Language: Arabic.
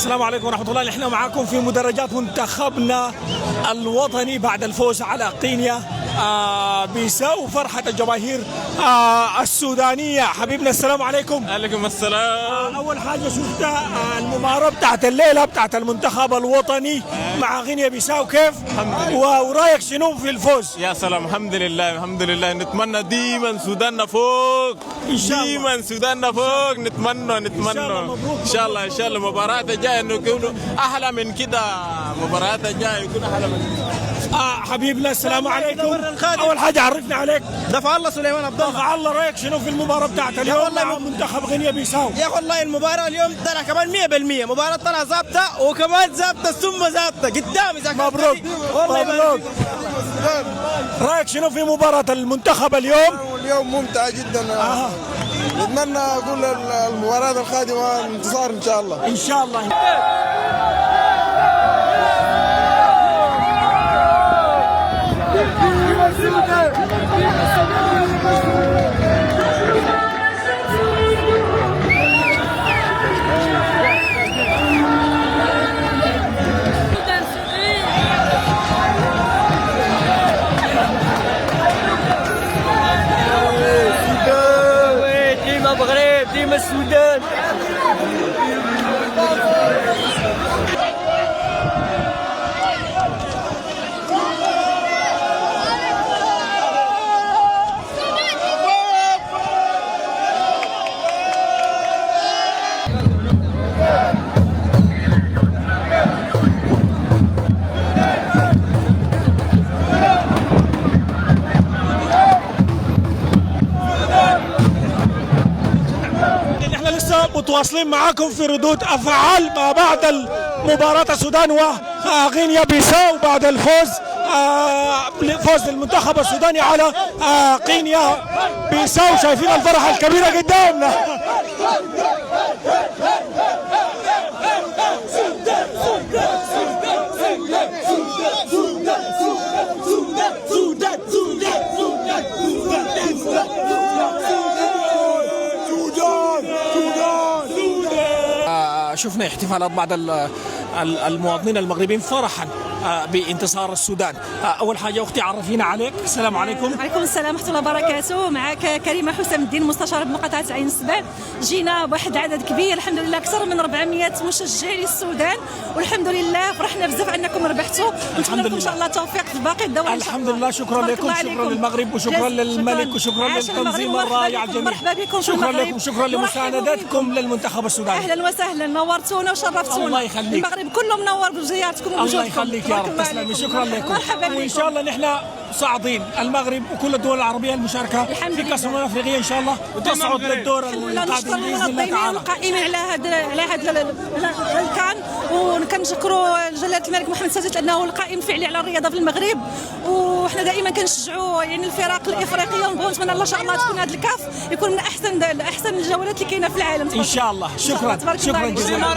السلام عليكم ورحمة الله. نحن معكم في مدرجات منتخبنا الوطني بعد الفوز على قينيا بيساو. فرحة الجماهير السودانية. حبيبنا السلام عليكم. عليكم السلام. أول حاجة شفت المباراة بتاعت الليلة بتاعت المنتخب الوطني مع غينيا بيساو، كيف؟ ورأيك شنو في الفوز؟ يا سلام، الحمد لله الحمد لله. نتمنى ديما سوداننا فوق إن شاء الله. ديما سوداننا فوق. نتمنى ان شاء الله المباراة الجاية انه يكونوا احلى من كده. المباراة الجاية يكون احلى من كده. حبيبنا السلام عليكم. أول حاجة عرفنا عليك. دفع الله سليمان عبد الله. دفع الله. رأيك شنو في المباراة بتاعت اليوم مع منتخب غينيا بيساو؟ يا اخي والله المباراة اليوم طلع كمان 100%. مباراة طلع ظابطة وكمان ظابطة ثم ظابطة قدام. إذا مبروك والله مبروك. رأيك شنو في مباراة المنتخب اليوم؟ اليوم ممتع جدا. نتمنى اقول المباراة القادمة انتصار ان شاء الله. ان شاء الله. ديما المغرب ديما السودان. متواصلين معاكم في ردود افعال ما بعد مباراة السودان وغينيا بيساو بعد الفوز فوز المنتخب السوداني على غينيا بيساو. شايفين الفرحة الكبيرة قدامنا. شفنا احتفالات بعض المواطنين المغربيين فرحا بانتصار السودان. اول حاجه اختي عرفينا عليك. السلام عليكم. وعليكم السلام ورحمه الله وبركاته. معك كريمه حسام الدين مستشاره بمقاطعه عين السبع. جينا بواحد العدد كبير الحمد لله، اكثر من 400 مشجع للسودان، والحمد لله فرحنا بزاف انكم ربحتوا. نتمنى لكم ان شاء الله التوفيق في باقي الدوري. الحمد لله. شكرا لكم، شكرا للمغرب وشكرا للملك وشكرا للتنظيم الرائع الجميل. مرحبا بكم. شكرا لكم، شكرا لمساندتكم للمنتخب السوداني. اهلا وسهلا، نورتونا وشرفتونا. الله يخليك. المغرب كله منور بزيارتكم ووجودكم. الله يخليك يا رب. تسلمي. شكرا لكم. مرحبا بكم. وان شاء الله نحن صاعدين، المغرب وكل الدول العربية المشاركة في كأس الأمم الأفريقية إن شاء الله وتصعد للدور القادم بإذن الله تعالى. القائمين على هذا الكان، وكنشكروا جلالة الملك محمد السادس لأنه القائم الفعلي على الرياضة في المغرب، وحنا دائما كنشجعوا يعني الفرق الإفريقية، ونبغوا نتمنى الله إن شاء الله تكون هذا الكاف يكون من أحسن الجولات اللي كاينة في العالم. إن شاء الله. شكرا جزيلا.